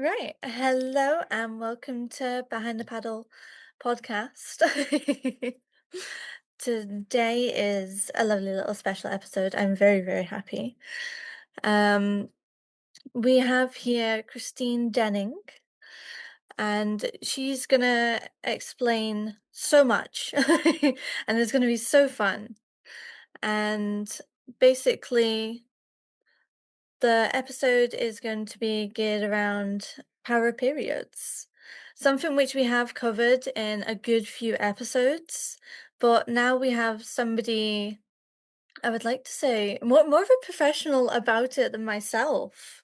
Right. Hello and welcome to Behind the Paddle podcast. Today is a lovely little special episode. I'm very, very happy. Um, we have here Christine Denning, and she's gonna explain so much, and it's gonna be so fun. And basically, the episode is going to be geared around para periods, something which we have covered in a good few episodes, but now we have somebody, I would like to say, more of a professional about it than myself.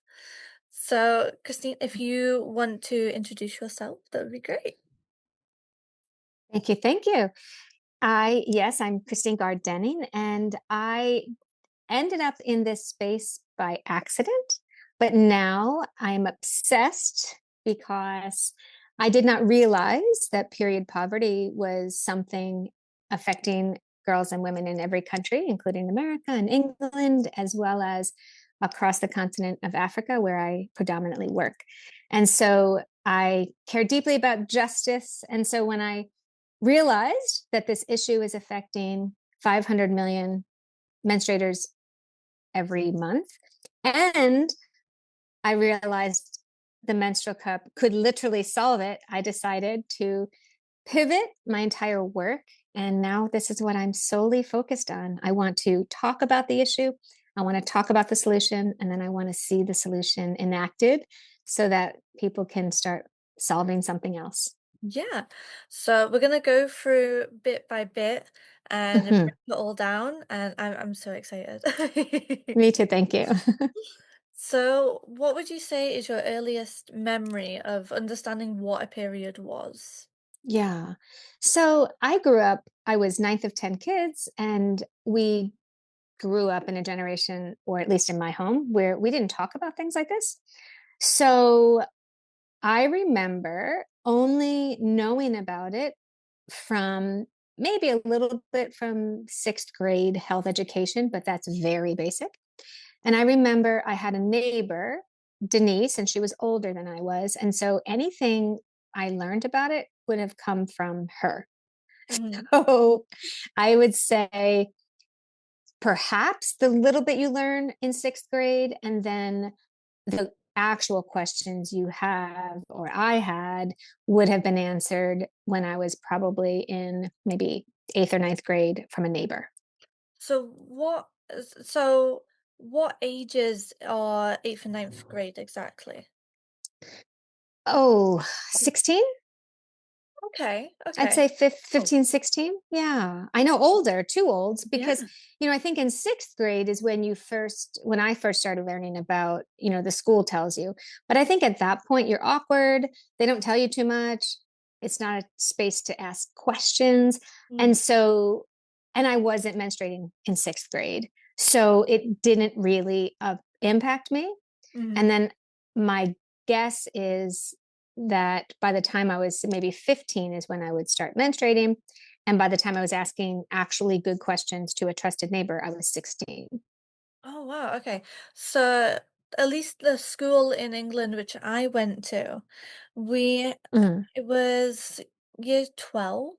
So, Christine, if you want to introduce yourself, that would be great. Thank you. Thank you. Yes, I'm Christine Gardenning, and I ended up in this space by accident, but now I'm obsessed because I did not realize that period poverty was something affecting girls and women in every country, including America and England, as well as across the continent of Africa, where I predominantly work. And so I care deeply about justice. And so when I realized that this issue is affecting 500 million menstruators every month. And I realized the menstrual cup could literally solve it. I decided to pivot my entire work. And now this is what I'm solely focused on. I want to talk about the issue. I want to talk about the solution. And then I want to see the solution enacted so that people can start solving something else. Yeah. So we're gonna go through bit by bit and break it all down, and I'm so excited. Me too. Thank you. So, what would you say is your earliest memory of understanding what a period was? Yeah. So I grew up, I was ninth of 10 kids, and we grew up in a generation, or at least in my home, where we didn't talk about things like this. So I remember only knowing about it from maybe a little bit from sixth grade health education, but that's very basic. And I remember I had a neighbor, Denise, and she was older than I was. And so anything I learned about it would have come from her. Mhm. So I would say perhaps the little bit you learn in sixth grade, and then the actual questions you have or I had would have been answered when I was probably in maybe eighth or ninth grade from a neighbor. So what ages are eighth and ninth grade exactly? Oh, 16. Okay, I'd okay. say Oh, 15, 16. Yeah. I know older, too old, because, yeah. I think in sixth grade is when I first started learning about, the school tells you. But I think at that point, you're awkward. They don't tell you too much. It's not a space to ask questions. And Mm, so, and I wasn't menstruating in sixth grade. So it didn't really impact me. And mhm. then my guess is that by the time I was maybe 15 is when I would start menstruating. And by the time I was asking actually good questions to a trusted neighbor, I was 16. Oh, wow, okay. So at least the school in England which I went to, we Mm. it was year 12?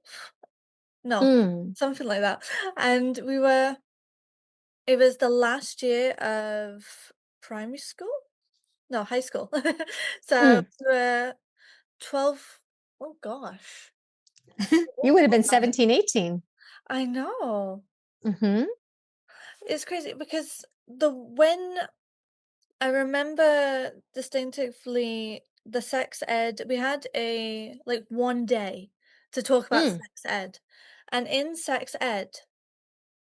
No, Mm. something like that. And it was the last year of primary school? No, high school. So Mm. we were 12. Oh gosh. You What would have was been I? 17, 18. I know. Mm-hmm. It's crazy because the when I remember distinctively the sex ed, we had a like one day to talk about Mm. sex ed. And in sex ed,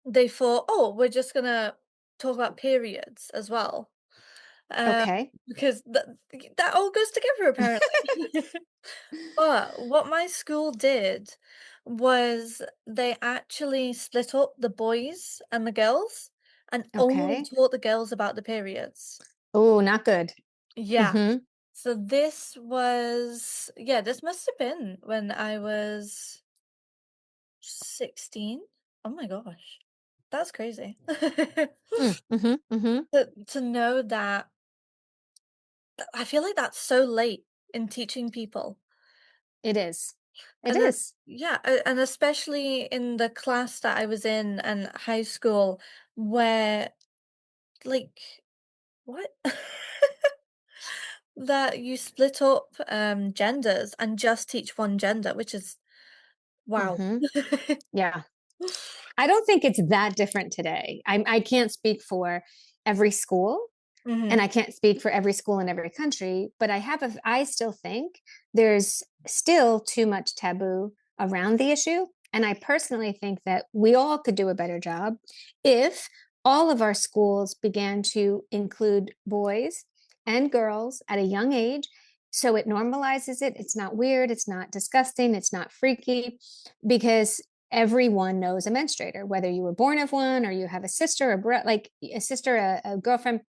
they thought, oh, we're just gonna talk about periods as well. Uh, Okay. because that all goes together apparently. But what my school did was they actually split up the boys and the girls and only Okay. taught the girls about the periods. Oh, not good. Yeah. Mm-hmm. So this was, yeah, this must have been when I was 16. Oh my gosh. That's crazy. Mm. Mm-hmm. Mm-hmm. To know that I feel like that's so late in teaching people. It is. It And then, is. yeah, and especially in the class that I was in high school, where like what? That you split up genders and just teach one gender, which is wow. Hmm. Yeah. I don't think it's that different today. I can't speak for every school, and Hmm. I can't speak for every school in every country, but I still think there's still too much taboo around the issue. And I personally think that we all could do a better job if all of our schools began to include boys and girls at a young age. So it normalizes it. It's not weird. It's not disgusting. It's not freaky, because everyone knows a menstruator, whether you were born of one or you have a sister, like a sister, a girlfriend.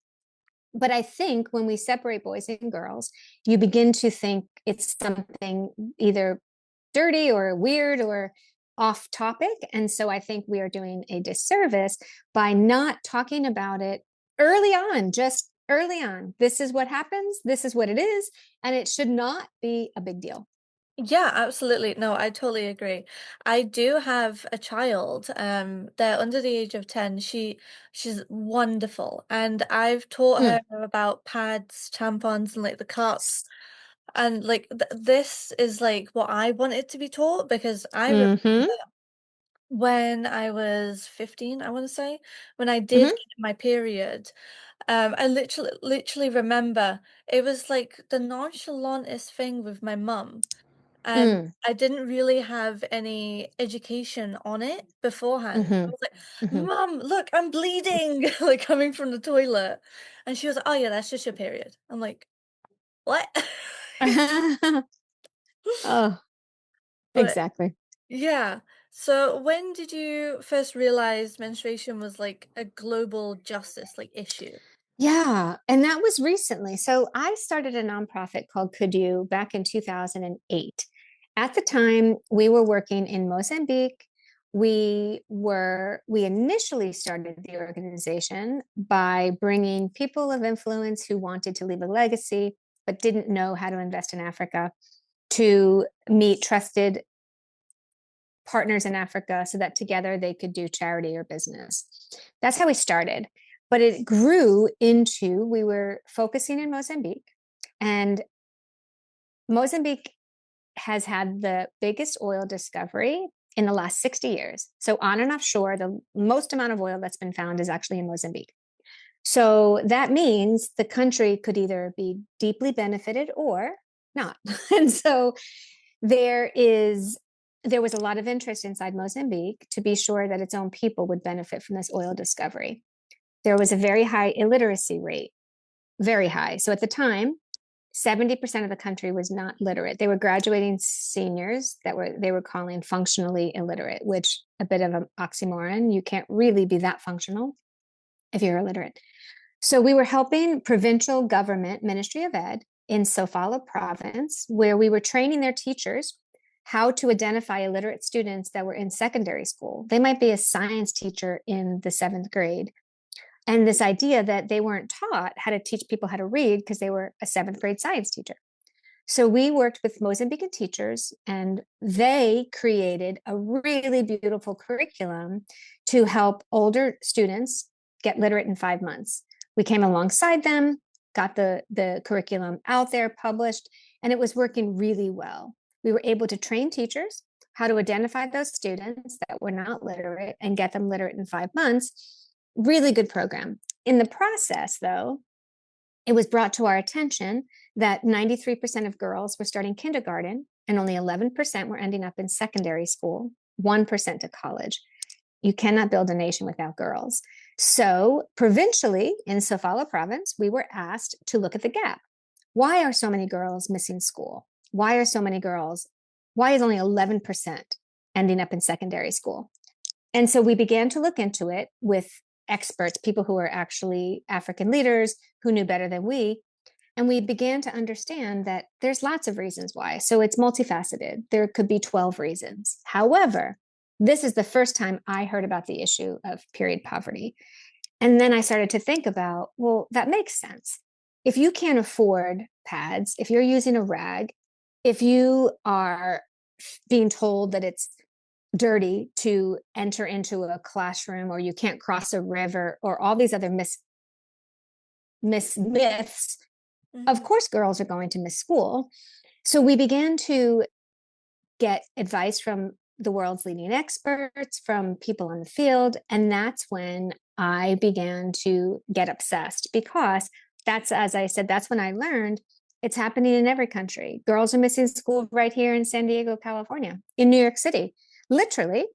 But I think when we separate boys and girls, you begin to think it's something either dirty or weird or off topic. And so I think we are doing a disservice by not talking about it early on, just early on. This is what happens, this is what it is, and it should not be a big deal. Yeah, absolutely. No, I totally agree. I do have a child. They're under the age of 10. She's wonderful. And I've taught her Mm. about pads, tampons, and like the cups. And like this is like what I wanted to be taught because I remember Mm-hmm. when I was 15, I want to say, when I did Mm-hmm. get my period, I literally remember it was like the nonchalantest thing with my mum. And Mm. I didn't really have any education on it beforehand. I Mm-hmm. was like, Mm-hmm. "Mom, look, I'm bleeding," like coming from the toilet. And she was like, "Oh yeah, that's just your period." I'm like, "What?" Oh, But exactly. yeah. So when did you first realize menstruation was like a global justice like issue? Yeah, and that was recently. So I started a nonprofit called Could You back in 2008. At the time, we were working in Mozambique. We initially started the organization by bringing people of influence who wanted to leave a legacy but didn't know how to invest in Africa to meet trusted partners in Africa so that together they could do charity or business. That's how we started. But it grew into, we were focusing in Mozambique, and Mozambique has had the biggest oil discovery in the last 60 years. So, on and offshore, the most amount of oil that's been found is actually in Mozambique. So, that means the country could either be deeply benefited or not. And so, there is there was a lot of interest inside Mozambique to be sure that its own people would benefit from this oil discovery. There was a very high illiteracy rate, very high. So at the time, 70% of the country was not literate. They were graduating seniors that they were calling functionally illiterate, which a bit of an oxymoron. You can't really be that functional if you're illiterate. So we were helping provincial government, Ministry of Ed, in Sofala province, where we were training their teachers how to identify illiterate students that were in secondary school. They might be a science teacher in the seventh grade. And this idea that they weren't taught how to teach people how to read because they were a seventh grade science teacher. So we worked with Mozambican teachers, and they created a really beautiful curriculum to help older students get literate in 5 months. We came alongside them, got the curriculum out there, published, and it was working really well. We were able to train teachers how to identify those students that were not literate and get them literate in 5 months. Really good program. In the process, though, it was brought to our attention that 93% of girls were starting kindergarten and only 11% were ending up in secondary school, 1% to college. You cannot build a nation without girls. So, provincially in Sofala province, we were asked to look at the gap. Why are so many girls missing school? Why are so many girls? Why is only 11% ending up in secondary school? And so we began to look into it with experts, people who are actually African leaders who knew better than we. And we began to understand that there's lots of reasons why. So it's multifaceted. There could be 12 reasons. However, this is the first time I heard about the issue of period poverty. And then I started to think about, well, that makes sense. if you can't afford pads, if you're using a rag, if you are being told that it's dirty to enter into a classroom, or you can't cross a river, or all these other myths, of Mhm. course girls are going to miss school. So we began to get advice from the world's leading experts, from people in the field. And that's when I began to get obsessed, because that's, as I said, that's when I learned it's happening in every country. Girls are missing school right here in San Diego, California, in New York City. Literally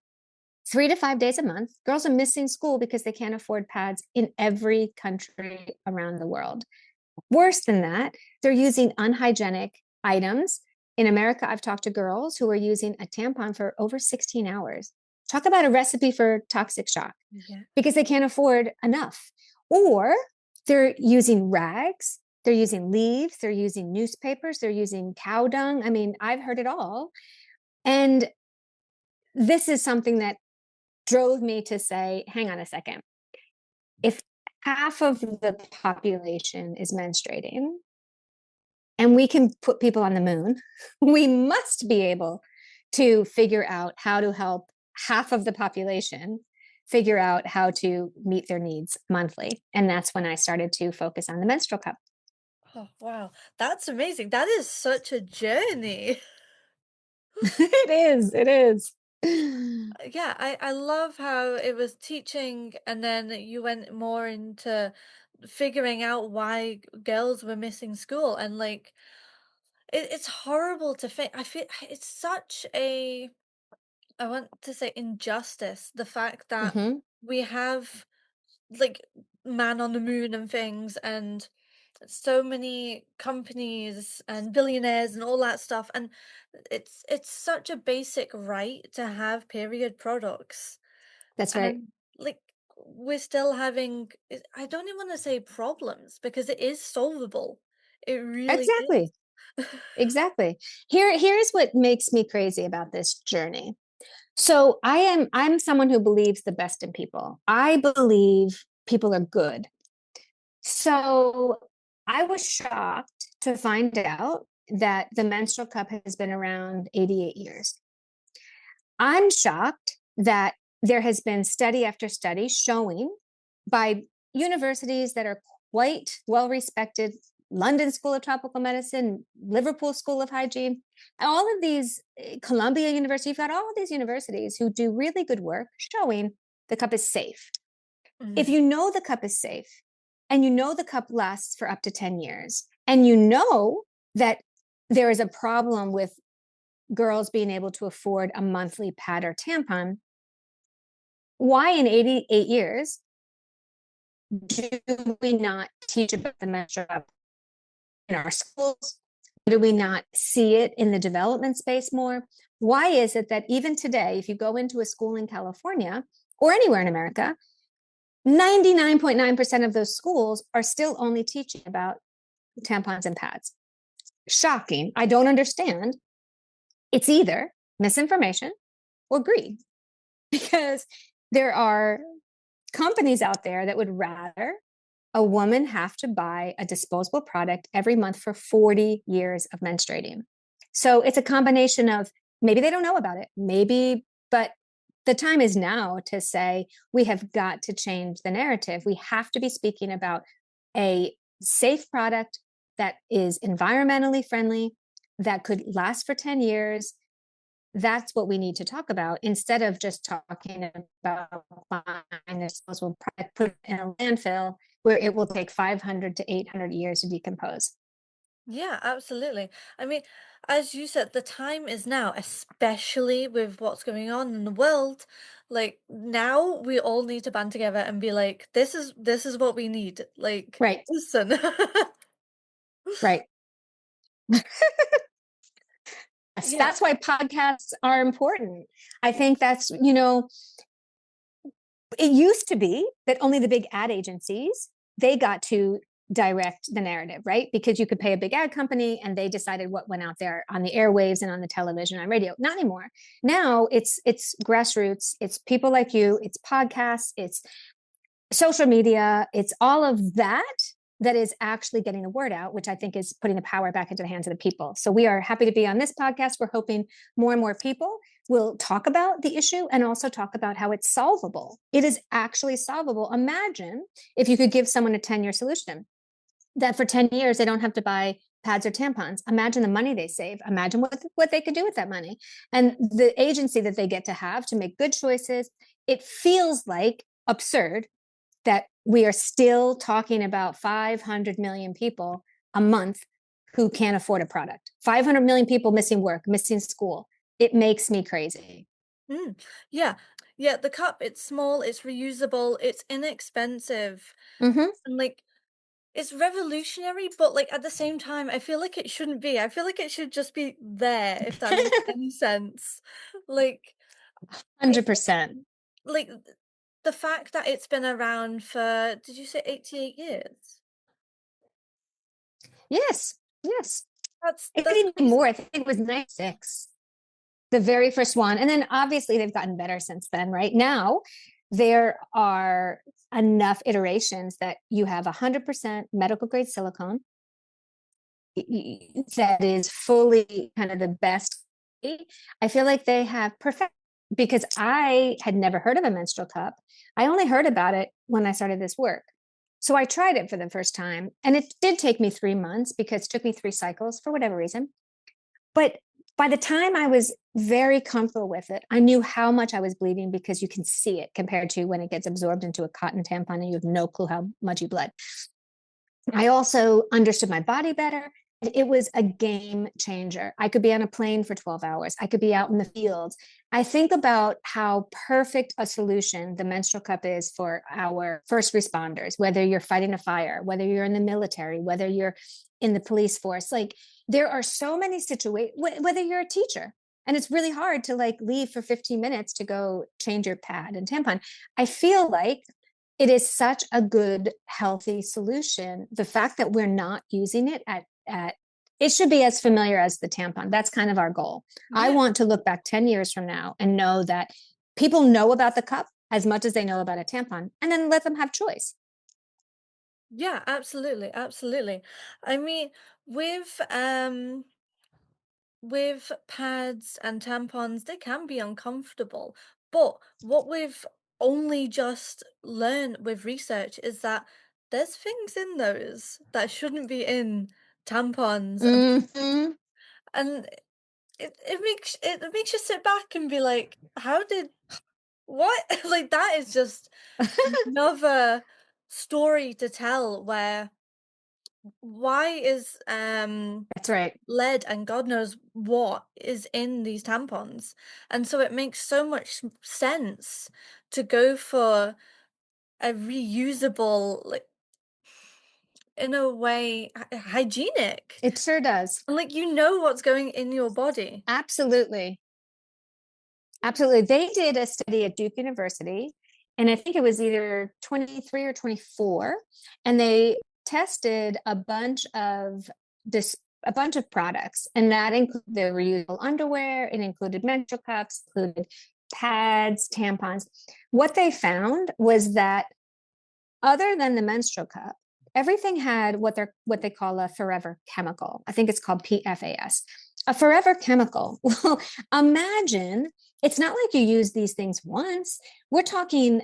3 to 5 days a month, girls are missing school because they can't afford pads in every country around the world. Worse than that, they're using unhygienic items. In America, I've talked to girls who are using a tampon for over 16 hours. Talk about a recipe for toxic shock, Yeah. because they can't afford enough. Or they're using rags, they're using leaves, they're using newspapers, they're using cow dung. I mean, I've heard it all. And this is something that drove me to say, hang on a second. If half of the population is menstruating, and we can put people on the moon, we must be able to figure out how to help half of the population figure out how to meet their needs monthly. And that's when I started to focus on the menstrual cup. Oh, wow. That's amazing. That is such a journey. It is, it is. Yeah, I love how it was teaching and then you went more into figuring out why girls were missing school and like it's horrible to think. I feel it's such a I want to say injustice, the fact that Mm-hmm. we have like man on the moon and things and so many companies and billionaires and all that stuff and it's such a basic right to have period products That's right. and like we're still having I don't even want to say problems because it is solvable. It really is. Exactly. Exactly. Here's what makes me crazy about this journey. So I'm someone who believes the best in people. I believe people are good. So I was shocked to find out that the menstrual cup has been around 88 years. I'm shocked that there has been study after study showing by universities that are quite well respected, London School of Tropical Medicine, Liverpool School of Hygiene, all of these, Columbia University, you've got all of these universities who do really good work showing the cup is safe. If Mhm. you know the cup is safe, and you know the cup lasts for up to 10 years, and you know that there is a problem with girls being able to afford a monthly pad or tampon, why in 88 years do we not teach about the menstrual cup in our schools? Do we not see it in the development space more? Why is it that even today, if you go into a school in California or anywhere in America, 99.9% of those schools are still only teaching about tampons and pads? Shocking. I don't understand. It's either misinformation or greed, because there are companies out there that would rather a woman have to buy a disposable product every month for 40 years of menstruating. So it's a combination of maybe they don't know about it, maybe, but the time is now to say we have got to change the narrative. We have to be speaking about a safe product that is environmentally friendly, that could last for 10 years. That's what we need to talk about, instead of just talking about buying a disposable product, put it in a landfill where it will take 500 to 800 years to decompose. Yeah, absolutely. I mean, as you said, the time is now, especially with what's going on in the world. Like now we all need to band together and be like, this is what we need. Like, Right, listen. right. Yes, Yeah. that's why podcasts are important. I think that's, it used to be that only the big ad agencies, they got to direct the narrative, right? Because you could pay a big ad company and they decided what went out there on the airwaves and on the television and radio. Not anymore. Now it's grassroots, it's people like you, it's podcasts, it's social media, it's all of that. that is actually getting the word out, which I think is putting the power back into the hands of the people. So we are happy to be on this podcast. We're hoping more and more people will talk about the issue and also talk about how it's solvable. It is actually solvable. Imagine if you could give someone a 10-year solution that for 10 years they don't have to buy pads or tampons. Imagine the money they save. Imagine what they could do with that money and the agency that they get to have to make good choices. It feels like absurd that we are still talking about 500 million people a month who can't afford a product. 500 million people missing work, missing school. It makes me crazy. Mm, yeah. Yeah, the cup, it's small, it's reusable, it's inexpensive, Mm-hmm. and, like, it's revolutionary, but, like, at the same time, I feel like it shouldn't be. I feel like it should just be there, if that makes any sense. Like, I 100%. like, the fact that it's been around for, did you say 88 years? Yes. Yes. It That's could be more. crazy. I think it was 96, the very first one. And then obviously they've gotten better since then, right? Now there are enough iterations that you have 100% medical grade silicone that is fully kind of the best. I feel like they have perfect because I had never heard of a menstrual cup. I only heard about it when I started this work. So I tried it for the first time and it did take me 3 months because it took me 3 cycles for whatever reason. But by the time I was very comfortable with it, I knew how much I was bleeding because you can see it compared to when it gets absorbed into a cotton tampon and you have no clue how much you bled. I also understood my body better. It was a game changer. I could be on a plane for 12 hours. I could be out in the fields. I think about how perfect a solution the menstrual cup is for our first responders, whether you're fighting a fire, whether you're in the military, whether you're in the police force. Like there are so many situations, whether you're a teacher, and it's really hard to like leave for 15 minutes to go change your pad and tampon. I feel like it is such a good, healthy solution. The fact that we're not using it at it should be as familiar as the tampon. That's kind of our goal. I Yeah. want to look back 10 years from now and know that people know about the cup as much as they know about a tampon, and then let them have choice. Yeah, absolutely, absolutely. I mean, with um with pads and tampons, they can be uncomfortable. But what we've only just learned with research is that there's things in those that shouldn't be in tampons and Mm-hmm. and it makes you sit back and be like, how did what? Like that is just another story to tell where why is That's right. lead and God knows what is in these tampons. And so it makes so much sense to go for a reusable, like in a way, hygienic. It sure does. And like you know what's going in your body. Absolutely. Absolutely. They did a study at Duke University, and I think it was either 23 or 24, and they tested this a bunch of products, and that included the reusable underwear, it included menstrual cups, included pads, tampons. What they found was that other than the menstrual cup, everything had what they call a forever chemical. I think it's called PFAS. A forever chemical. Well, imagine it's not like you use these things once. We're talking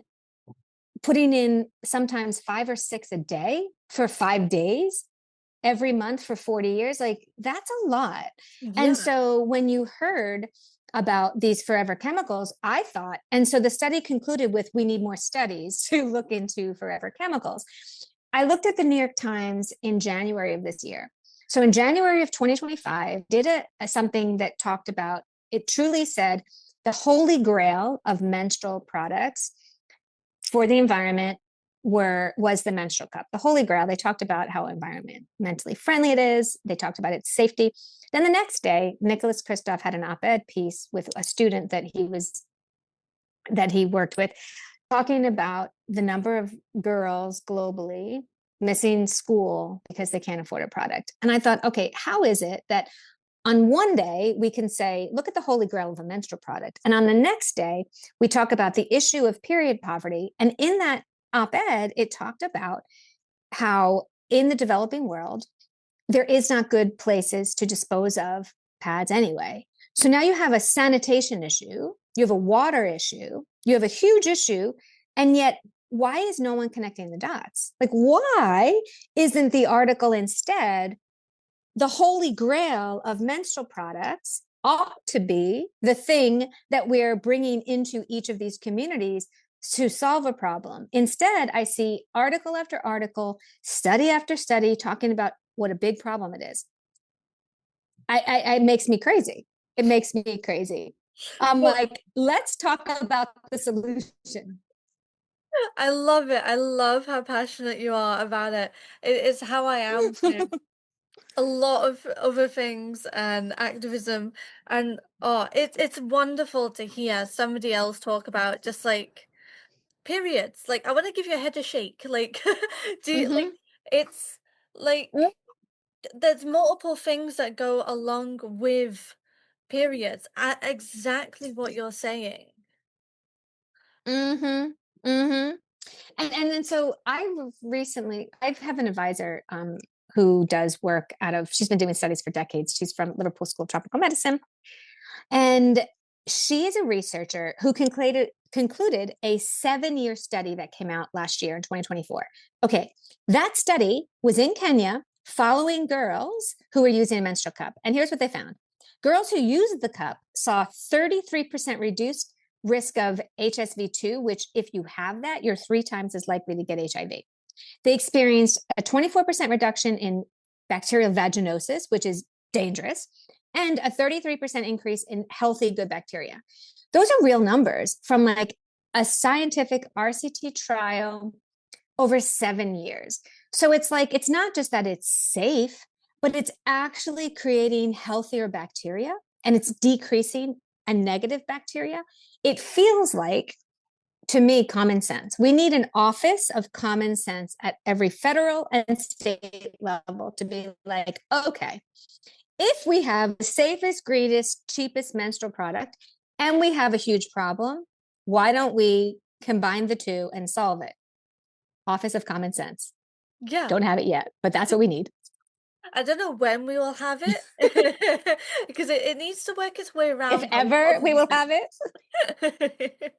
putting in sometimes 5 or 6 a day for 5 days every month for 40 years. Like that's a lot. And Yeah. so when you heard about these forever chemicals, I thought, and so the study concluded with we need more studies to look into forever chemicals. I looked at the New York Times in January of this year. So in January of 2025, did something that talked about, it truly said the holy grail of menstrual products for the environment was the menstrual cup, the holy grail. They talked about how environmentally friendly it is. They talked about its safety. Then the next day, Nicholas Kristof had an op-ed piece with a student that he worked with, talking about the number of girls globally missing school because they can't afford a product. And I thought, okay, how is it that on one day we can say, look at the holy grail of a menstrual product, and on the next day we talk about the issue of period poverty? And in that op-ed, it talked about how in the developing world, there is not good places to dispose of pads anyway. So now you have a sanitation issue, you have a water issue, you have a huge issue, and yet why is no one connecting the dots? Like, why isn't the article instead the holy grail of menstrual products ought to be the thing that we're bringing into each of these communities to solve a problem. Instead, I see article after article, study after study talking about what a big problem it is. It makes me crazy. It makes me crazy. I'm Well, like, let's talk about the solution. I love it. I love how passionate you are about it. It's how I am with a lot of other things and activism, and oh, it's wonderful to hear somebody else talk about just like periods. Like I want to give your head a shake. Like, do you, like Mm-hmm. it's like there's multiple things that go along with periods. Exactly what you're saying. Mm-hmm. Mm-hmm. And then so recently I have an advisor who does work out of, she's been doing studies for decades. She's from Liverpool School of Tropical Medicine. And she is a researcher who concluded a 7-year study that came out last year in 2024. Okay, that study was in Kenya following girls who were using a menstrual cup. And here's what they found: girls who used the cup saw 33% reduced risk of HSV2, which, if you have that, you're 3 times as likely to get HIV. They experienced a 24% reduction in bacterial vaginosis, which is dangerous, and a 33% increase in healthy good bacteria. Those are real numbers from like a scientific RCT trial over 7 years. So it's like, it's not just that it's safe, but it's actually creating healthier bacteria and it's decreasing a negative bacteria. It feels like, to me, common sense. We need an office of common sense at every federal and state level to be like, okay, if we have the safest, greenest, cheapest menstrual product and we have a huge problem, why don't we combine the two and solve it? Office of Common Sense. Yeah. Don't have it yet, but that's what we need. I don't know when we will have it because it needs to work its way If around a lot ever of we these will have it, things.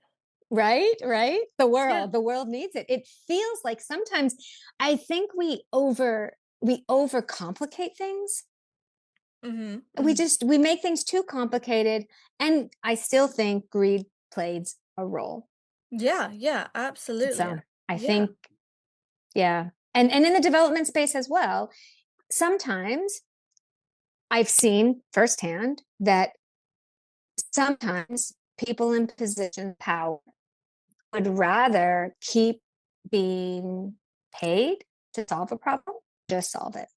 right? Right? Yeah. The world needs it. It feels like sometimes I think we overcomplicate things. Mhm, We mhm. just we make things too complicated, and I still think greed plays a role. Yeah, yeah, absolutely. So I Yeah. think, yeah. And in the development space as well, sometimes I've seen firsthand that sometimes people in position of power would rather keep being paid to solve a problem, just solve it.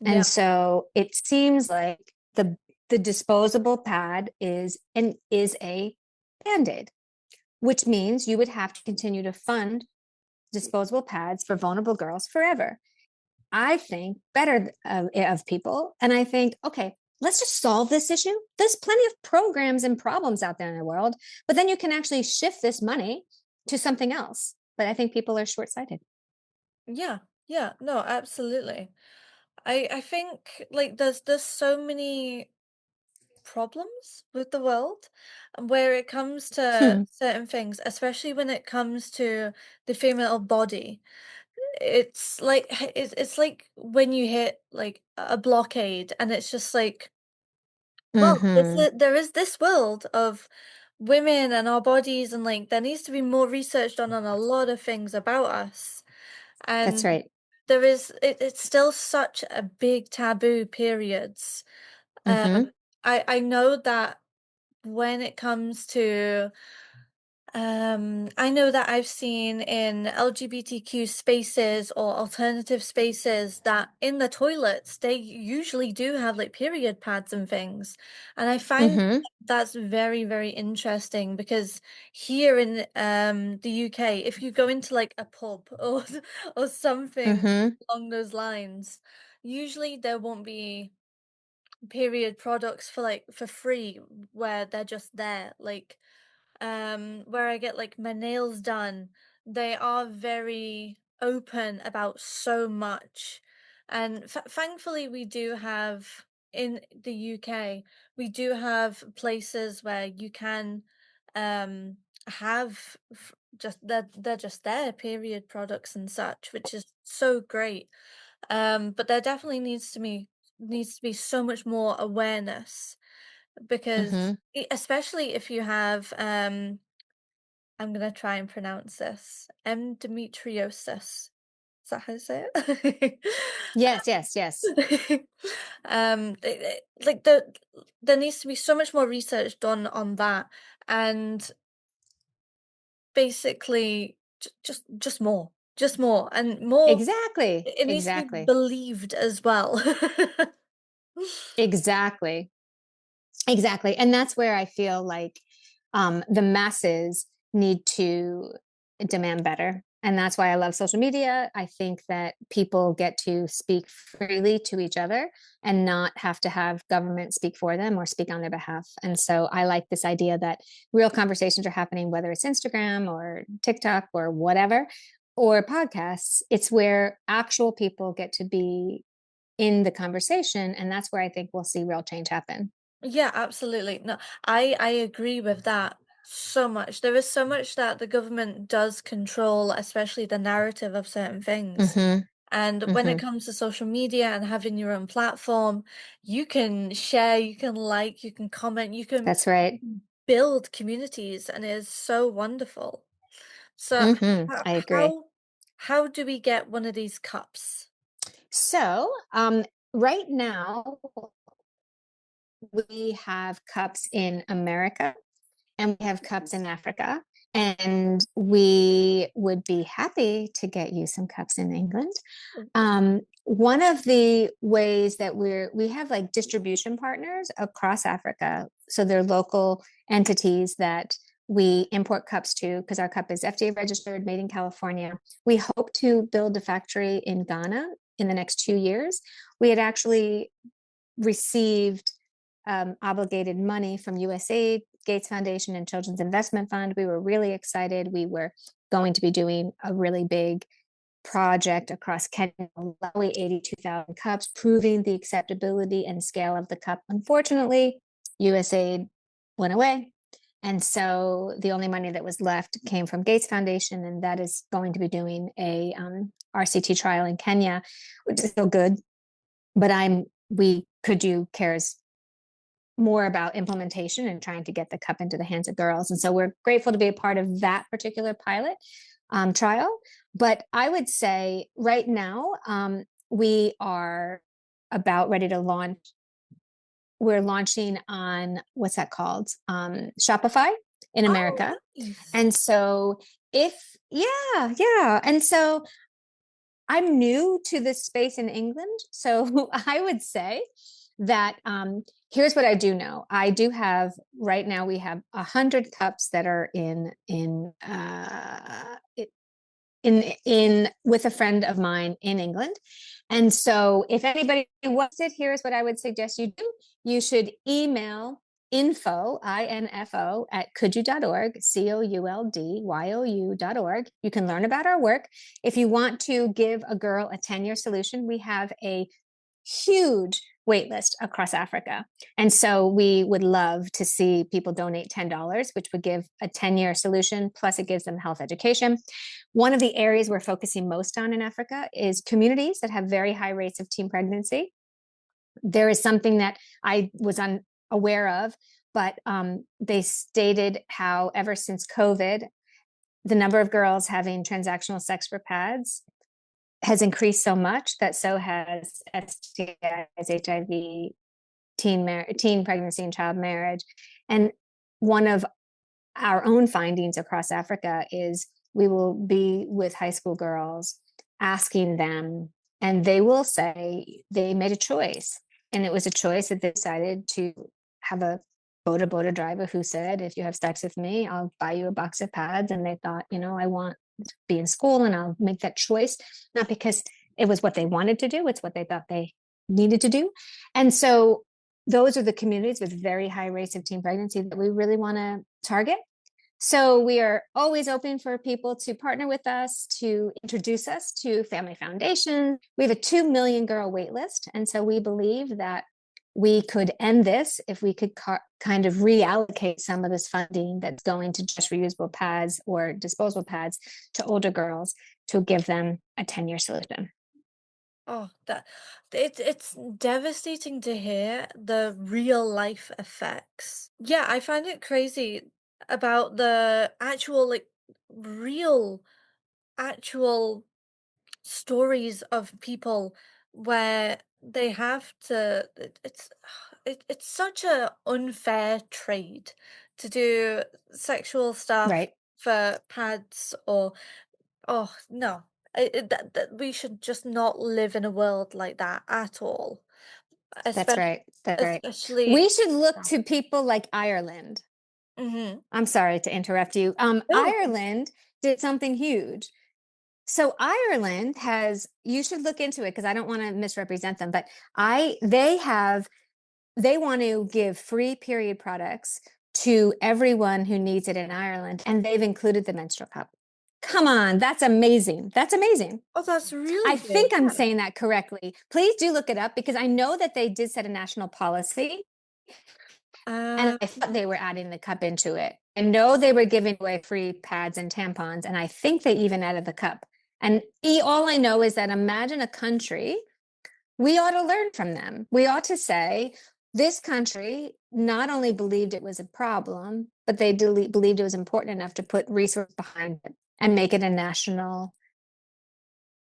And Yeah. so it seems like the disposable pad is a band-aid, which means you would have to continue to fund disposable pads for vulnerable girls forever. I think better of people. And I think, okay, let's just solve this issue. There's plenty of programs and problems out there in the world, but then you can actually shift this money to something else. But I think people are short sighted. Yeah. Yeah. No, absolutely. I think like there's so many problems with the world where it comes to Hmm. certain things, especially when it comes to the female body. It's like it's like when you hit like a blockade and it's just like, well, Mm-hmm. there is this world of women and our bodies, and like there needs to be more research done on a lot of things about us. That's And right. it's still such a big taboo periods. Mm-hmm. Um, I know that when it comes to I know that I've seen in LGBTQ spaces or alternative spaces that in the toilets they usually do have like period pads and things. And I find Mm-hmm. that's very, very interesting because here in the UK, if you go into like a pub or something Mm-hmm. along those lines, usually there won't be period products for like for free where they're just there. Like where I get like my nails done, they are very open about so much. And thankfully, we do have in the UK, we do have places where you can um, have just they're just there, period products and such, which is so great. But there definitely needs to be so much more awareness because Hmm. especially if you have I'm gonna try and pronounce this. Endometriosis. Is that how you say it? Yes, yes, yes. Like there needs to be so much more research done on that, and basically just more, and more. Exactly, It needs to be exactly, believed as well. exactly. Exactly. And that's where I feel like the masses need to demand better. And that's why I love social media. I think that people get to speak freely to each other and not have to have government speak for them or speak on their behalf. And so I like this idea that real conversations are happening, whether it's Instagram or TikTok or whatever, or podcasts. It's where actual people get to be in the conversation. And that's where I think we'll see real change happen. Yeah, absolutely. No, I agree with that so much. There is so much that the government does control, especially the narrative of certain things. Hmm. And when it Hmm. comes to social media and having your own platform, you can share, you can like, you can comment, That's you right. can build communities, and it is so wonderful. So Hmm. how I agree. how how do we get one of these cups? So, right now, we have cups in America and we have cups in Africa. And we would be happy to get you some cups in England. One of the ways that we have like distribution partners across Africa. So they're local entities that we import cups to because our cup is FDA registered, made in California. We hope to build a factory in Ghana in the next 2 years. We had actually received obligated money from USAID, Gates Foundation, and Children's Investment Fund. We were really excited. We were going to be doing a really big project across Kenya, Malawi, 82,000 cups, proving the acceptability and scale of the cup. Unfortunately, USAID went away. And so the only money that was left came from Gates Foundation, and that is going to be doing a RCT trial in Kenya, which is still good. But we could do cares more about implementation and trying to get the cup into the hands of girls. And so we're grateful to be a part of that particular pilot trial. But I would say right now, we are about ready to launch. We're launching on what's that called? Shopify in Oh, America. nice. And so yeah, yeah. And so I'm new to this space in England. So I would say that here's what I do know. I do have right now. We have 100 cups that are in with a friend of mine in England. And so if anybody wants it, here's what I would suggest you do. You should email info at couldyou.org, couldyou.org. You can learn about our work. If you want to give a girl a 10-year solution, we have a huge wait list across Africa. And so we would love to see people donate $10, which would give a 10-year solution, plus it gives them health education. One of the areas we're focusing most on in Africa is communities that have very high rates of teen pregnancy. There is something that I was unaware of, but they stated how ever since COVID, the number of girls having transactional sex for pads has increased so much that so has STIs, HIV, teen pregnancy and child marriage. And one of our own findings across Africa is we will be with high school girls asking them, and they will say they made a choice. And it was a choice that they decided to have a boda driver who said, if you have sex with me, I'll buy you a box of pads. And they thought, I want to be in school and I'll make that choice, not because it was what they wanted to do, it's what they thought they needed to do. And so those are the communities with very high rates of teen pregnancy that we really want to target. So we are always open for people to partner with us, to introduce us to Family Foundation. We have a 2 million girl wait list. And so we believe that we could end this if we could kind of reallocate some of this funding that's going to just reusable pads or disposable pads to older girls to give them a 10-year solution. Oh, that it's devastating to hear the real life effects. Yeah, I find it crazy about the actual like real actual stories of people where they have to it's such a unfair trade to do sexual stuff Right. for pads or oh no that we should just not live in a world like that at all, That's especially right. That's right. especially We should look to people like Ireland. mm-hmm. I'm sorry to interrupt you. No, Ireland did something huge. So Ireland has, you should look into it because I don't want to misrepresent them, but they want to give free period products to everyone who needs it in Ireland, and they've included the menstrual cup. Come on, that's amazing. That's amazing. oh that's I really good, think I'm yeah. saying that correctly. Please do look it up because I know that they did set a national policy and um I thought they were adding the cup into it. I know they were giving away free pads and tampons, and I think they even added the cup. And all I know is that imagine a country, we ought to learn from them. We ought to say, this country not only believed it was a problem, but they believed it was important enough to put resource behind it and make it a national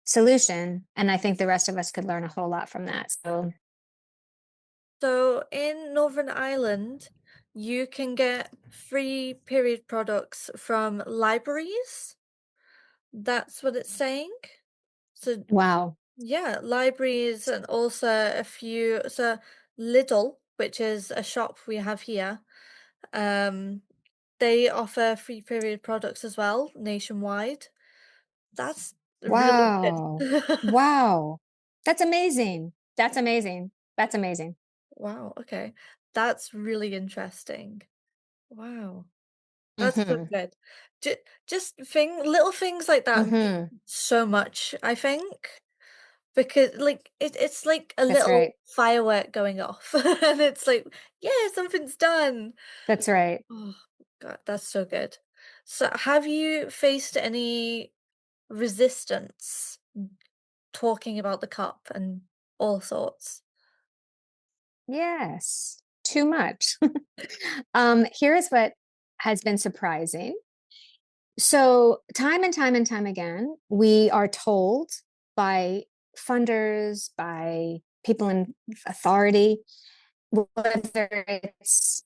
solution. And I think the rest of us could learn a whole lot from that. So, So in Northern Ireland, you can get free period products from libraries. That's what it's saying. So wow. yeah, libraries and also a few so Lidl, which is a shop we have here, um, they offer free period products as well nationwide. That's really Wow. good. Wow. That's amazing. That's amazing. That's amazing. Wow, okay. That's really interesting. Wow. That's so Mhm. good. Ju just little things like that mean Mhm. so much, I think, because, like, it's like a That's little right. firework going off, and it's like, "Yeah, something's done." That's right. Oh, god, that's so good. So, have you faced any resistance talking about the cup and all sorts? Yes. Too much. Here is what has been surprising. So, time and time and time again, we are told by funders, by people in authority, whether it's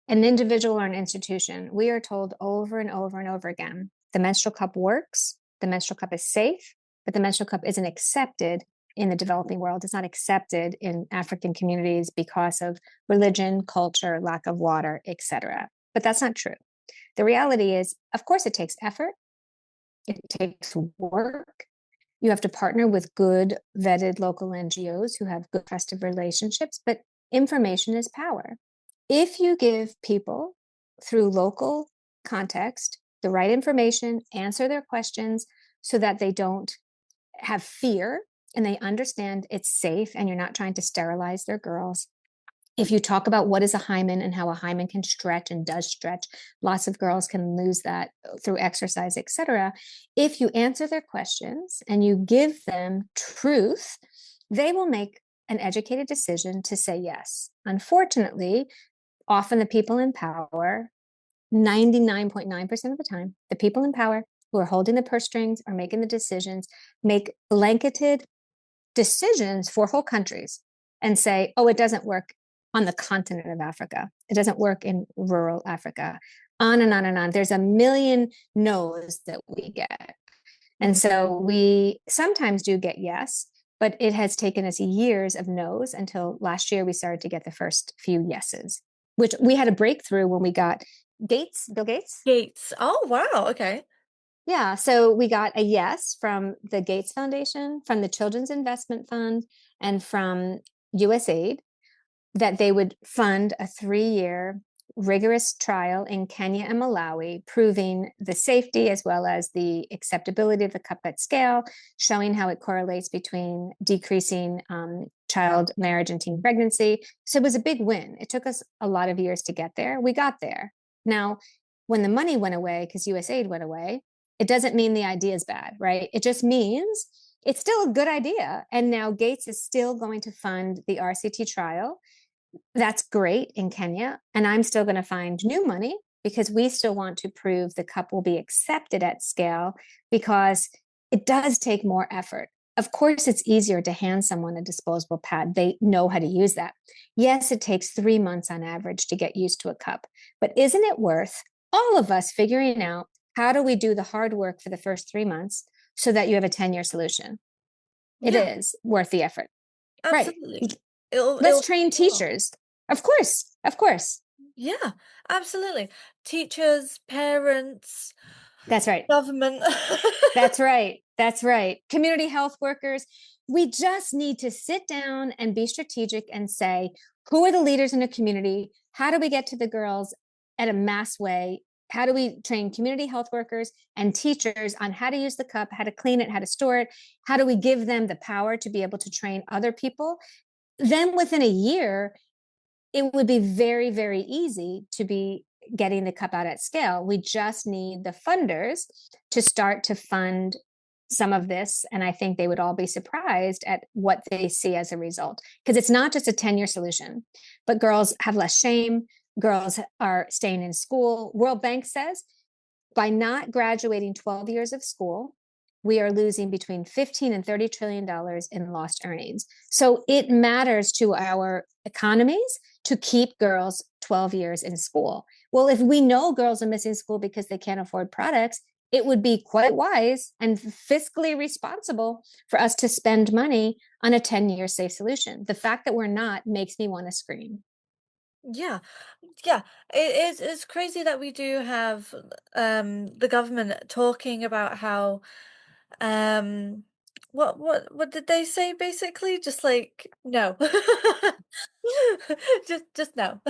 an individual or an institution, we are told over and over and over again the menstrual cup works, the menstrual cup is safe, but the menstrual cup isn't accepted in the developing world. It's not accepted in African communities because of religion, culture, lack of water, etc. But that's not true. The reality is, of course, it takes effort, it takes work. You have to partner with good, vetted local NGOs who have good, trusted relationships, but information is power. If you give people through local context the right information, answer their questions so that they don't have fear and they understand it's safe and you're not trying to sterilize their girls, if you talk about what is a hymen and how a hymen can stretch and does stretch, lots of girls can lose that through exercise, etc. If you answer their questions and you give them truth, they will make an educated decision to say yes. Unfortunately, often the people in power, 99.9% of the time, the people in power who are holding the purse strings or making the decisions make blanketed decisions for whole countries and say, oh, it doesn't work on the continent of Africa. It doesn't work in rural Africa. On and on and on. There's a million no's that we get. And Mhm. so we sometimes do get yes, but it has taken us years of no's until last year we started to get the first few yeses, which we had a breakthrough when we got Bill Gates. Gates. Oh, wow, okay. Yeah, so we got a yes from the Gates Foundation, from the Children's Investment Fund, and from USAID that they would fund a 3-year rigorous trial in Kenya and Malawi, proving the safety as well as the acceptability of the cup at scale, showing how it correlates between decreasing child marriage and teen pregnancy. So it was a big win. It took us a lot of years to get there. We got there. Now, when the money went away, because USAID went away, it doesn't mean the idea is bad, right? It just means it's still a good idea. And now Gates is still going to fund the RCT trial. That's great in Kenya. And I'm still going to find new money because we still want to prove the cup will be accepted at scale because it does take more effort. Of course, it's easier to hand someone a disposable pad. They know how to use that. Yes, it takes 3 months on average to get used to a cup, but isn't it worth all of us figuring out how do we do the hard work for the first 3 months so that you have a 10-year solution? It Yeah, is worth the effort. Right. absolutely. It'll Let's take train a lot. teachers. Of course. Of course. Yeah, absolutely. Teachers, parents, That's right. government. That's right. That's right. Community health workers. We just need to sit down and be strategic and say, who are the leaders in a community? How do we get to the girls at a mass way? How do we train community health workers and teachers on how to use the cup, how to clean it, how to store it? How do we give them the power to be able to train other people? Then within a year, it would be very, very easy to be getting the cup out at scale. We just need the funders to start to fund some of this. And I think they would all be surprised at what they see as a result. Because it's not just a 10-year solution, but girls have less shame. Girls are staying in school. World Bank says by not graduating 12 years of school, we are losing between 15 and 30 trillion dollars in lost earnings. So it matters to our economies to keep girls 12 years in school. Well, if we know girls are missing school because they can't afford products, it would be quite wise and fiscally responsible for us to spend money on a 10-year safe solution. The fact that we're not makes me want to scream. Yeah, yeah. It's crazy that we do have the government talking about how um what did they say basically? Just like no. Just no.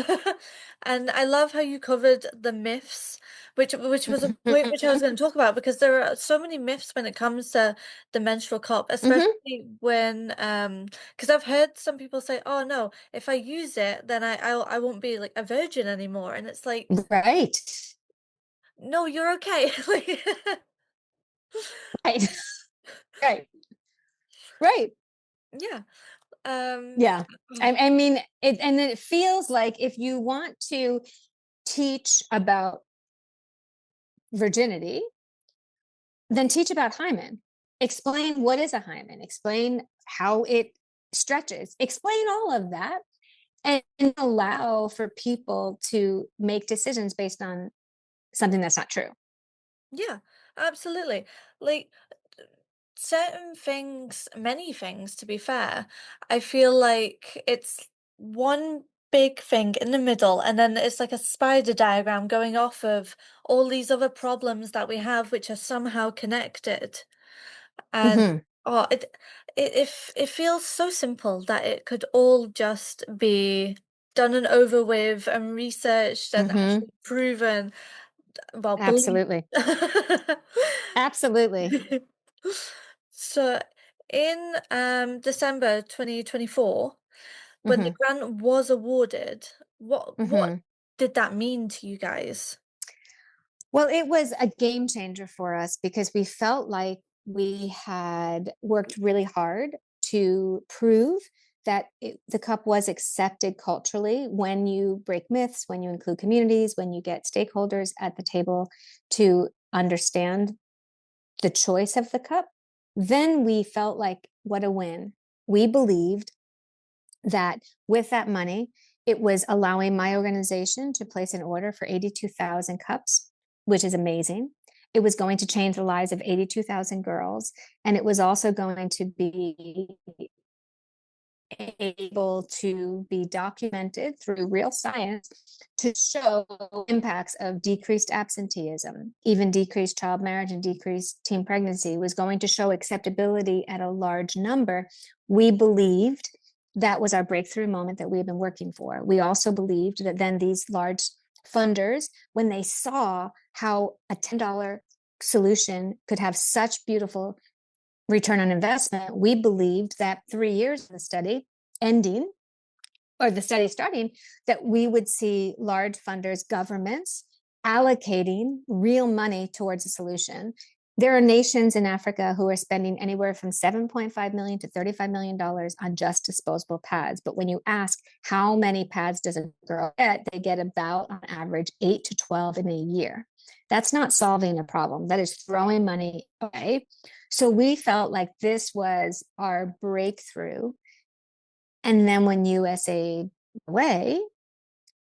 And I love how you covered the myths, which was a point which I was going to talk about because there are so many myths when it comes to the menstrual cup, Mm-hmm. especially when because I've heard some people say, "Oh no, if I use it, then I won't be like a virgin anymore." And it's like, Right. "No, you're okay." Like Right. Right. Right. yeah. Um Yeah. I mean, and then it feels like if you want to teach about virginity, then teach about hymen. Explain what is a hymen, explain how it stretches, explain all of that, and allow for people to make decisions based on something that's not true. yeah, absolutely. Like certain things, many things to be fair, I feel like it's one big thing in the middle, and then it's like a spider diagram going off of all these other problems that we have, which are somehow connected. And Mm-hmm. oh, it feels so simple that it could all just be done and over with and researched and Mm-hmm. actually proven, well, believed. Absolutely. Absolutely. So in December 2024, when the Mm-hmm. grant was awarded, what Mm-hmm. did that mean to you guys? Well, it was a game changer for us because we felt like we had worked really hard to prove that the cup was accepted culturally when you break myths, when you include communities, when you get stakeholders at the table to understand the choice of the cup. Then we felt like, what a win. We believed that with that money, it was allowing my organization to place an order for 82,000 cups, which is amazing. It was going to change the lives of 82,000 girls. And it was also going to be able to be documented through real science to show impacts of decreased absenteeism, even decreased child marriage and decreased teen pregnancy, was going to show acceptability at a large number. We believed that was our breakthrough moment that we had been working for. We also believed that then these large funders, when they saw how a $10 solution could have such beautiful return on investment, we believed that 3 years of the study ending, or the study starting, that we would see large funders, governments allocating real money towards a solution. There are nations in Africa who are spending anywhere from 7.5 million to $35 million on just disposable pads. But when you ask how many pads does a girl get, they get about on average 8 to 12 in a year. That's not solving a problem. That is throwing money away. So we felt like this was our breakthrough. And then when USA away,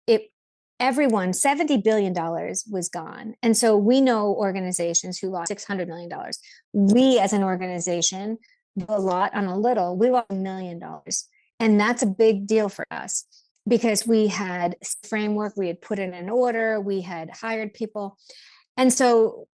it everyone $70 billion was gone. And so we know organizations who lost $600 million. We as an organization do a lot on a little. We lost $1 million. And that's a big deal for us because we had framework, we had put it in order, we had hired people. And so,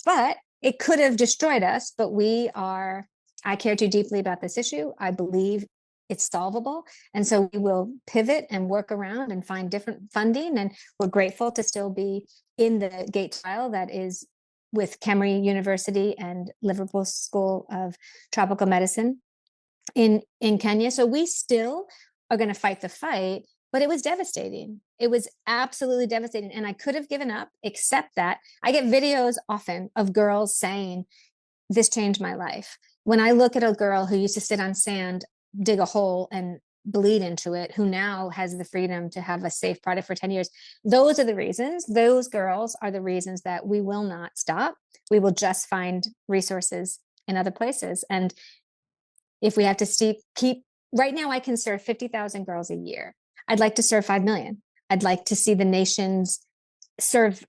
but it could have destroyed us, but I care too deeply about this issue. I believe it's solvable. And so we will pivot and work around and find different funding. And we're grateful to still be in the GATE trial that is with Emory University and Liverpool School of Tropical Medicine in Kenya. So we still are going to fight the fight, but it was devastating. It was absolutely devastating. And I could have given up, except that I get videos often of girls saying, this changed my life. When I look at a girl who used to sit on sand, dig a hole, and bleed into it, who now has the freedom to have a safe product for 10 years, those are the reasons. Those girls are the reasons that we will not stop. We will just find resources in other places. And if we have to keep, right now, I can serve 50,000 girls a year. I'd like to serve 5 million. I'd like to see the nations serve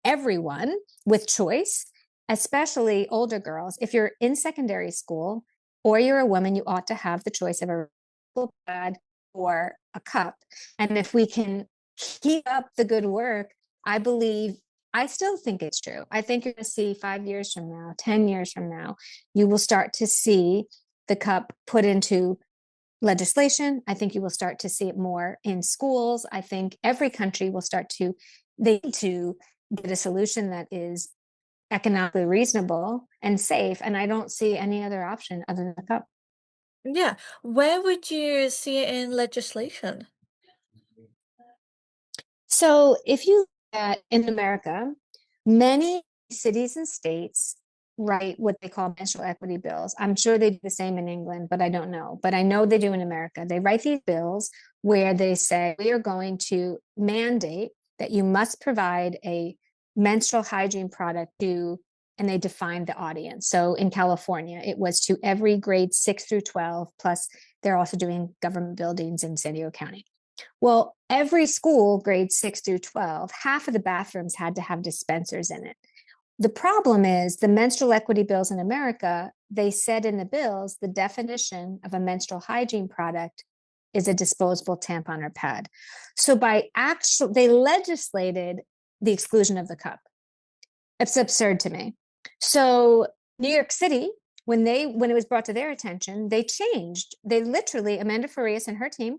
everyone with choice, especially older girls. If you're in secondary school or you're a woman, you ought to have the choice of a pad or a cup. And if we can keep up the good work, I still think it's true. I think you're going to see 5 years from now, 10 years from now, you will start to see the cup put into legislation. I think you will start to see it more in schools. I think every country will they need to get a solution that is economically reasonable and safe. And I don't see any other option other than the cup. Yeah. Where would you see it in legislation? So if you look at in America, many cities and states write what they call menstrual equity bills. I'm sure they do the same in England, but I don't know. But I know they do in America. They write these bills where they say, we are going to mandate that you must provide a menstrual hygiene product and they define the audience. So in California, it was to every grade 6 through 12, plus they're also doing government buildings in San Diego County. Well, every school, grades 6 through 12, half of the bathrooms had to have dispensers in it. The problem is the menstrual equity bills in America, they said in the bills, the definition of a menstrual hygiene product is a disposable tampon or pad. So they legislated the exclusion of the cup. It's absurd to me. So New York City, when it was brought to their attention, they changed. They literally, Amanda Farias and her team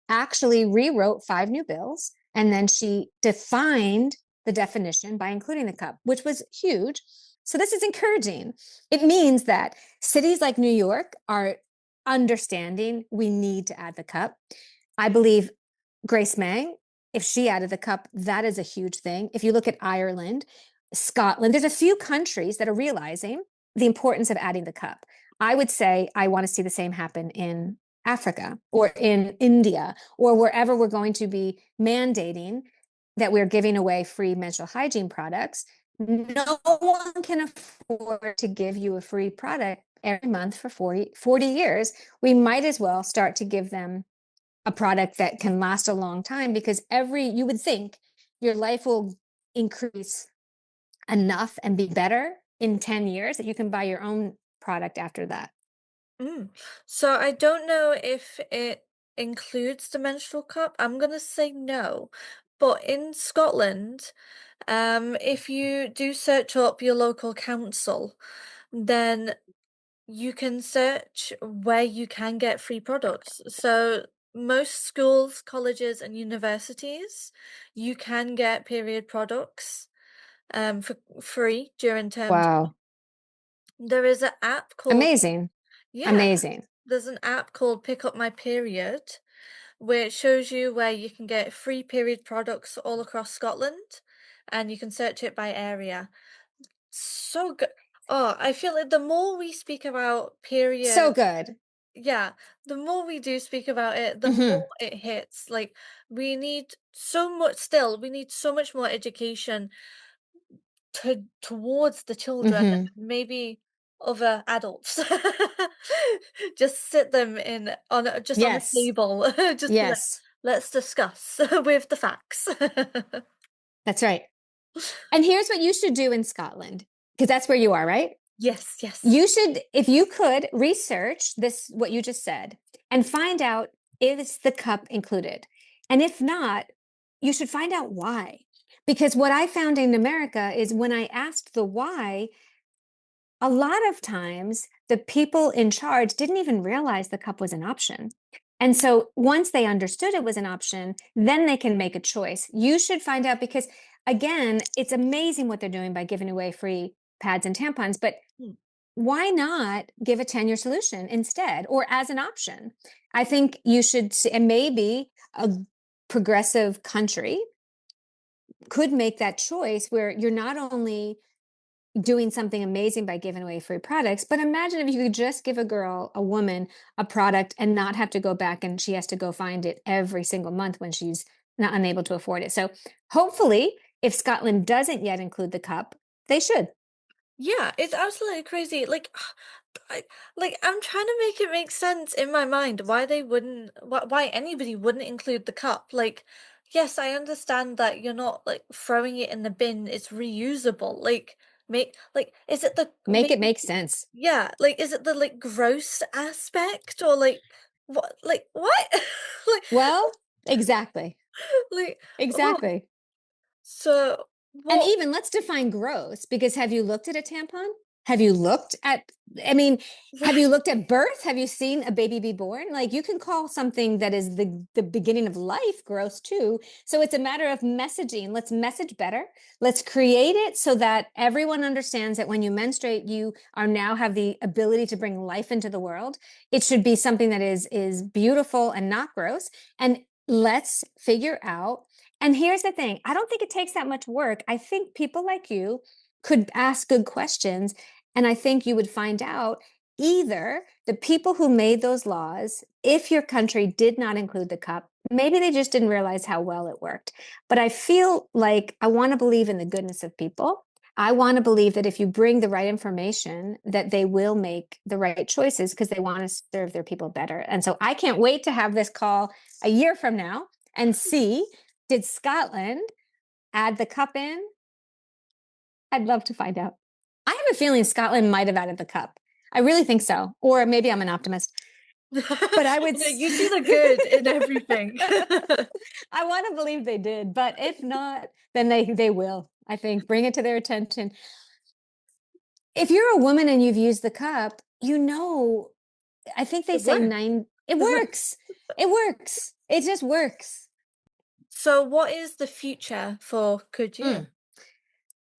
actually rewrote 5 new bills, and then she defined the definition by including the cup, which was huge. So this is encouraging. It means that cities like New York are understanding we need to add the cup. I believe Grace May, if she added the cup, that is a huge thing. If you look at Ireland, Scotland, there's a few countries that are realizing the importance of adding the cup. I would say I want to see the same happen in Africa or in India or wherever we're going to be mandating that we're giving away free menstrual hygiene products. No one can afford to give you a free product every month for 40 years. We might as well start to give them a product that can last a long time because you would think your life will increase enough and be better in 10 years that you can buy your own product after that. Mm. So I don't know if it includes the menstrual cup. I'm gonna say no. But in Scotland, if you do search up your local council, then you can search where you can get free products. So most schools, colleges, and universities, you can get period products for free during term time. Wow. There is an app called Amazing. yeah, Amazing. there's an app called Pick Up My Period where it shows you where you can get free period products all across Scotland, and you can search it by area. So good. Oh, I feel like the more we speak about So period, good. yeah, the more we do speak about it, the Mhm. more it hits. Like we need so much more education towards the children, Mhm. maybe other adults. Just sit them just on a Yes. table, just be like, Yes. let's discuss with the facts. That's right. And here's what you should do in Scotland, because that's where you are, right? Yes, yes. You should, if you could, research this, what you just said, and find out is the cup included. And if not, you should find out why. Because what I found in America is when I asked the why, a lot of times the people in charge didn't even realize the cup was an option. And so once they understood it was an option, then they can make a choice. You should find out because, again, it's amazing what they're doing by giving away free pads and tampons, but Mm. why not give a 10-year solution instead or as an option? I think you should, and maybe a progressive country could make that choice where you're not only doing something amazing by giving away free products. But imagine if you could just give a girl, a woman, a product and not have to go back and she has to go find it every single month when she's not unable to afford it. So hopefully, if Scotland doesn't yet include the cup, they should. Yeah, it's absolutely crazy. Like, I'm trying to make it make sense in my mind why they wouldn't, why anybody wouldn't include the cup. Like, yes, I understand that you're not like throwing it in the bin; it's reusable. Is it the Make it maybe? make sense. Yeah, like, is it the like gross aspect or like what? Like what? like, Well, exactly. like oh, Exactly. so And what? even let's define gross because have you looked at a tampon? Have you looked at, I mean, have you looked at birth? Have you seen a baby be born? Like you can call something that is the beginning of life gross too. So it's a matter of messaging. Let's message better. Let's create it so that everyone understands that when you menstruate, you are now have the ability to bring life into the world. It should be something that is beautiful and not gross. And let's figure out and here's the thing, I don't think it takes that much work. I think people like you could ask good questions. And I think you would find out either the people who made those laws, if your country did not include the cup, maybe they just didn't realize how well it worked. But I feel like I want to believe in the goodness of people. I want to believe that if you bring the right information, that they will make the right choices because they want to serve their people better. And so I can't wait to have this call a year from now and see did Scotland add the cup in? I'd love to find out. I have a feeling Scotland might have added the cup. I really think so. Or maybe I'm an optimist. But I would You see the good in everything. I want to believe they did, but if not, then they will. I think bring it to their attention. If you're a woman and you've used the cup, you know, I think they It say worked. nine it works. It works. It just works. So what is the future for Could You? Mm.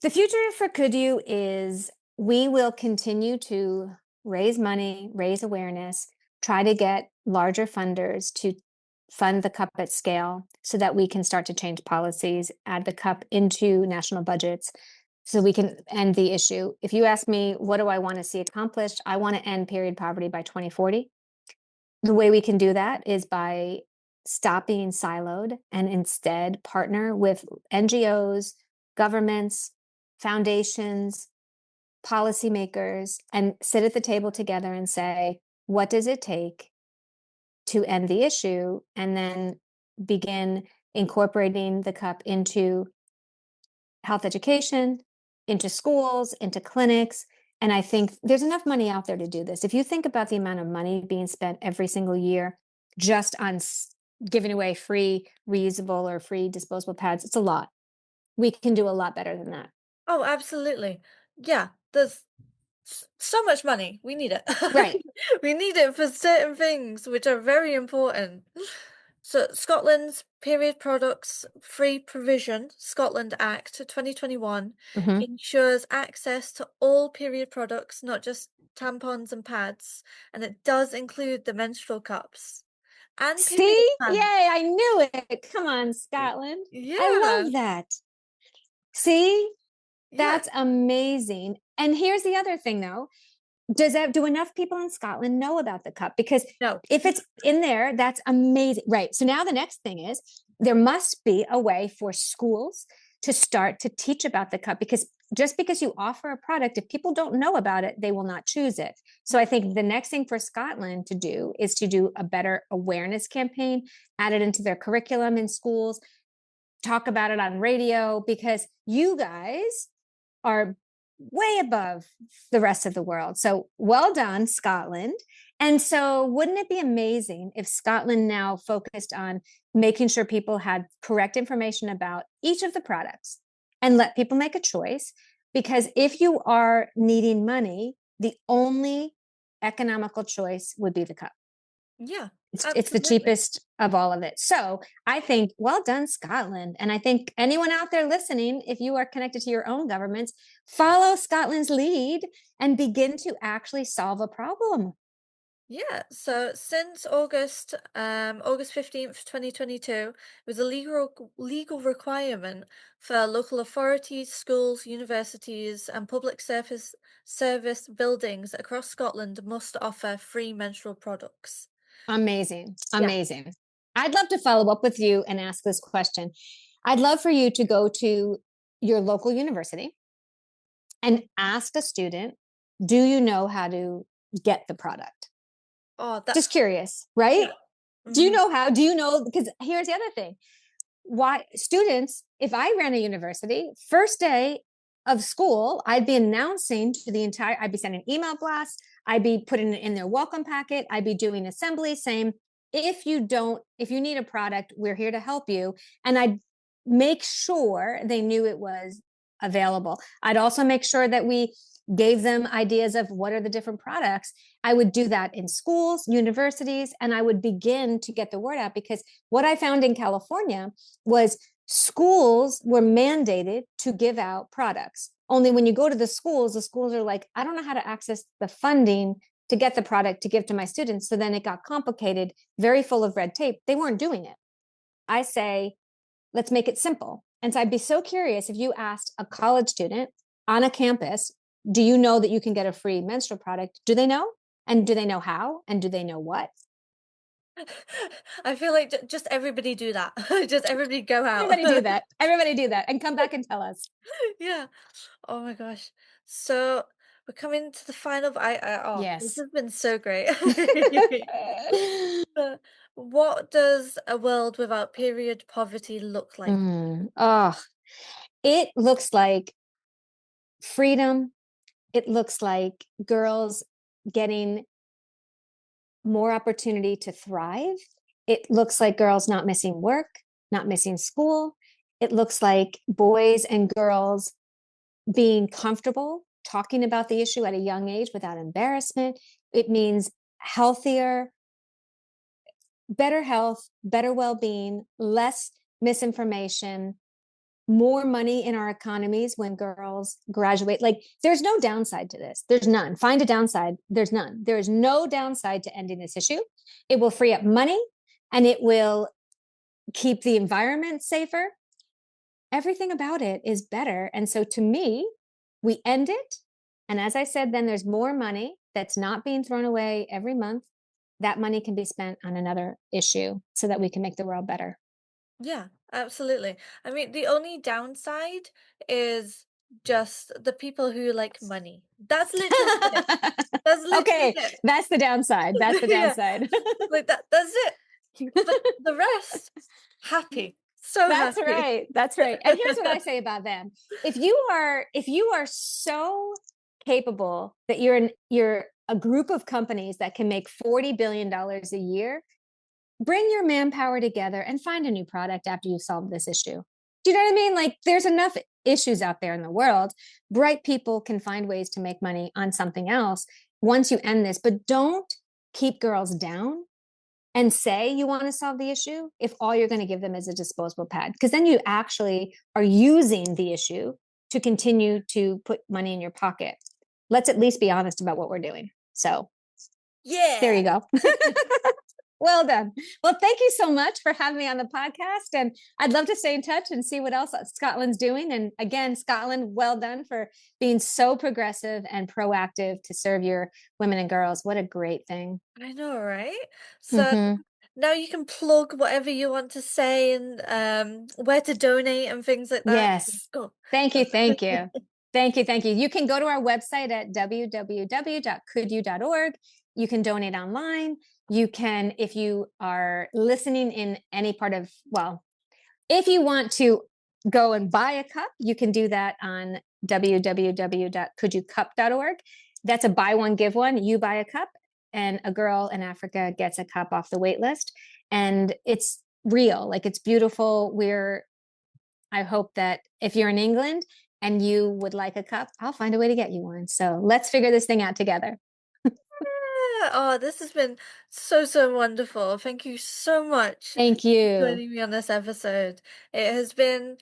The future for Could You is we will continue to raise money, raise awareness, try to get larger funders to fund the cup at scale so that we can start to change policies, add the cup into national budgets so we can end the issue. If you ask me, what do I want to see accomplished? I want to end period poverty by 2040. The way we can do that is by stop being siloed and instead partner with NGOs, governments, foundations, policymakers, and sit at the table together and say, what does it take to end the issue? And then begin incorporating the cup into health education, into schools, into clinics. And I think there's enough money out there to do this. If you think about the amount of money being spent every single year just on giving away free reusable or free disposable pads, it's a lot. We can do a lot better than that. Oh, absolutely. Yeah, there's So much money. We need it. Right. We need it for certain things which are very important. So Scotland's Period Products Free Provision Scotland Act 2021 Hmm. ensures access to all period products, not just tampons and pads, and it does include the menstrual cups and period See? pants. Yay, I knew it. Come on, Scotland. I Yeah, love that. See? yeah. That's amazing. And here's the other thing though. Do enough people in Scotland know about the cup? Because No. if it's in there, that's amazing. Right. So now the next thing is there must be a way for schools to start to teach about the cup, because just because you offer a product, if people don't know about it, they will not choose it. So I think the next thing for Scotland to do is to do a better awareness campaign, add it into their curriculum in schools, talk about it on radio, because you guys are way above the rest of the world. So well done, Scotland. And so, wouldn't it be amazing if Scotland now focused on making sure people had correct information about each of the products and let people make a choice? Because if you are needing money, the only economical choice would be the cup. Yeah, It's the absolutely. cheapest of all of it. So I think, well done, Scotland. And I think anyone out there listening, if you are connected to your own governments, follow Scotland's lead and begin to actually solve a problem. Yeah, so since August 15th, 2022, it was a legal requirement for local authorities, schools, universities, and public service buildings across Scotland must offer free menstrual products. Amazing. Yeah. Amazing. I'd love to follow up with you and ask this question. I'd love for you to go to your local university and ask a student, do you know how to get the product? Oh, that, Just curious, right? yeah. Do you Hmm. know how? Do you know? Because here's the other thing, why students, if I ran a university, first day of school, I'd be announcing to the entire, I'd be sending email blasts, I'd be putting it in their welcome packet, I'd be doing assembly saying, if you need a product, we're here to help you. And I'd make sure they knew it was available. I'd also make sure that we gave them ideas of what are the different products. I would do that in schools, universities, and I would begin to get the word out, because what I found in California was schools were mandated to give out products. Only when you go to the schools are like, I don't know how to access the funding to get the product to give to my students. So then it got complicated, very full of red tape. They weren't doing it. I say, let's make it simple. And so I'd be so curious if you asked a college student on a campus, do you know that you can get a free menstrual product? Do they know? And do they know how? And do they know what? I feel like just everybody do that. Just everybody go out. Everybody do that. Everybody do that and come back and tell us. Yeah. Oh my gosh. So we're coming to the final. Oh, this Yes. has been so great. Uh, what does a world without period poverty look like? Oh, it looks like freedom. It looks like girls getting more opportunity to thrive. It looks like girls not missing work, not missing school. It looks like boys and girls being comfortable talking about the issue at a young age without embarrassment. It means healthier, better health, better well being, less misinformation, more money in our economies when girls graduate. Like, there's no downside to this. There's none. Find a downside. There's none. There is no downside to ending this issue. It will free up money and it will keep the environment safer. Everything about it is better. And so to me, we end it. And as I said, then there's more money that's not being thrown away every month. That money can be spent on another issue so that we can make the world better. Yeah, absolutely. I mean, the only downside is just the people who like money. That's literally it. That's literally Okay, it. that's the downside. That's the Yeah, downside. like that's it. But the rest, happy. So That's happy. right. That's right. And here's what I say about them. If you are so capable that you're a group of companies that can make $40 billion a year, bring your manpower together and find a new product after you've solved this issue. Do you know what I mean? Like, there's enough issues out there in the world. Bright people can find ways to make money on something else once you end this, but don't keep girls down and say you want to solve the issue if all you're going to give them is a disposable pad, because then you actually are using the issue to continue to put money in your pocket. Let's at least be honest about what we're doing. So there Yeah. you go. Well done. Well, thank you so much for having me on the podcast. And I'd love to stay in touch and see what else Scotland's doing. And again, Scotland, well done for being so progressive and proactive to serve your women and girls. What a great thing. I know, right? So Mm-hmm. now you can plug whatever you want to say and where to donate and things like that. Yes. Go. Thank Go. you. Thank you. Thank you. Thank you. You can go to our website at www.couldyou.org. You can donate online. You can, if you are listening in any part of, well, if you want to go and buy a cup, you can do that on www.couldyoucup.org. That's a buy one, give one. You buy a cup, and a girl in Africa gets a cup off the wait list. And it's real, like it's beautiful. I hope that if you're in England and you would like a cup, I'll find a way to get you one. So let's figure this thing out together. Yeah. Oh, this has been so, so wonderful. Thank you so much Thank for you. joining me on this episode. It has been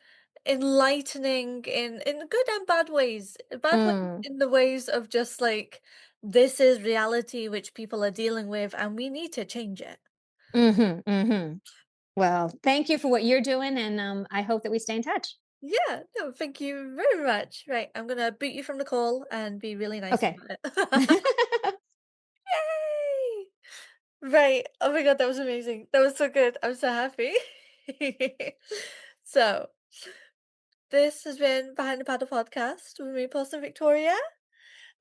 enlightening in good and bad ways. Bad ways Mm, in the ways of just like this is reality which people are dealing with and we need to change it. mm-hmm, mm-hmm. Well, thank you for what you're doing. And I hope that we stay in touch. Yeah, no, thank you very much. Right, I'm gonna boot you from the call and be really nice Okay. about it. Yay! Right. Oh my god, that was amazing. That was so good. I'm so happy. So, this has been Behind the Paddle podcast with me, Paulson Victoria,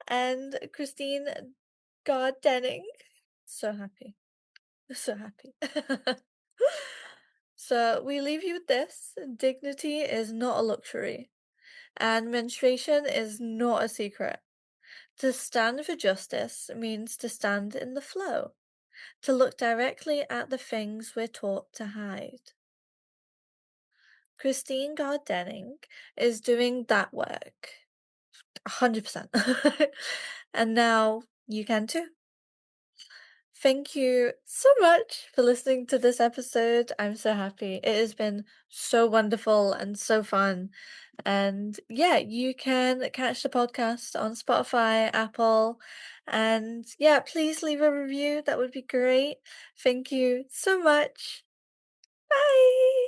and Christine God Denning. So happy. So happy. So, we leave you with this: dignity is not a luxury, and menstruation is not a secret. To stand for justice means to stand in the flow, to look directly at the things we're taught to hide. Christine Gardenning is doing that work 100%. And now you can too. Thank you so much for listening to this episode. I'm so happy. It has been so wonderful and so fun. And yeah, you can catch the podcast on Spotify, Apple, and yeah, please leave a review. That would be great. Thank you so much. Bye.